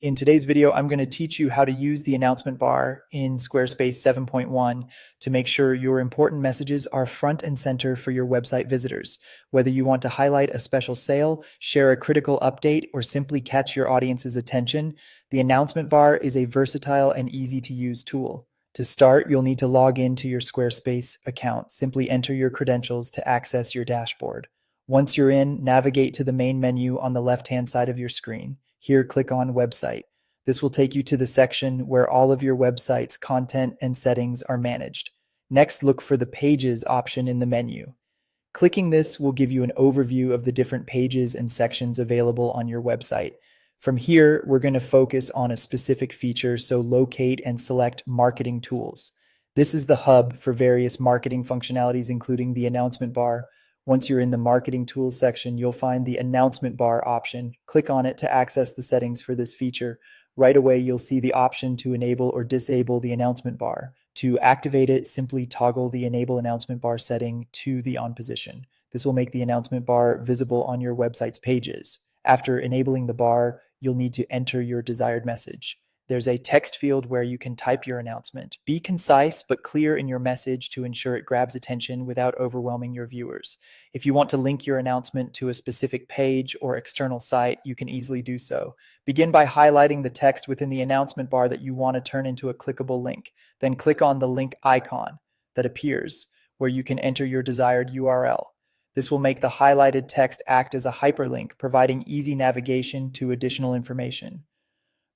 In today's video, I'm going to teach you how to use the announcement bar in Squarespace 7.1 to make sure your important messages are front and center for your website visitors. Whether you want to highlight a special sale, share a critical update, or simply catch your audience's attention, the announcement bar is a versatile and easy to use tool. To start, you'll need to log into your Squarespace account. Simply enter your credentials to access your dashboard. Once you're in, navigate to the main menu on the left-hand side of your screen. Here, click on Website. This will take you to the section where all of your website's content and settings are managed. Next, look for the Pages option in the menu. Clicking this will give you an overview of the different pages and sections available on your website. From here, we're going to focus on a specific feature, so locate and select Marketing Tools. This is the hub for various marketing functionalities, including the announcement bar. Once you're in the Marketing Tools section, you'll find the announcement bar option. Click on it to access the settings for this feature. Right away, you'll see the option to enable or disable the announcement bar. To activate it, simply toggle the Enable Announcement Bar setting to the On position. This will make the announcement bar visible on your website's pages. After enabling the bar, you'll need to enter your desired message. There's a text field where you can type your announcement. Be concise but clear in your message to ensure it grabs attention without overwhelming your viewers. If you want to link your announcement to a specific page or external site, you can easily do so. Begin by highlighting the text within the announcement bar that you want to turn into a clickable link. Then click on the link icon that appears, where you can enter your desired URL. This will make the highlighted text act as a hyperlink, providing easy navigation to additional information.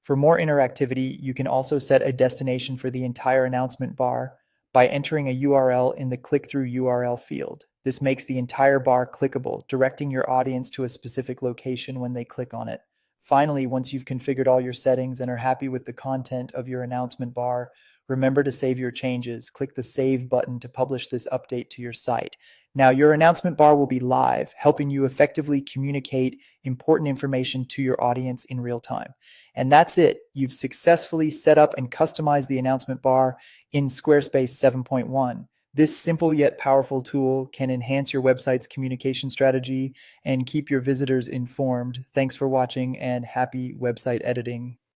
For more interactivity, you can also set a destination for the entire announcement bar by entering a URL in the Click-Through URL field. This makes the entire bar clickable, directing your audience to a specific location when they click on it. Finally, once you've configured all your settings and are happy with the content of your announcement bar, remember to save your changes. Click the Save button to publish this update to your site. Now, your announcement bar will be live, helping you effectively communicate important information to your audience in real time. And that's it. You've successfully set up and customized the announcement bar in Squarespace 7.1. This simple yet powerful tool can enhance your website's communication strategy and keep your visitors informed. Thanks for watching and happy website editing.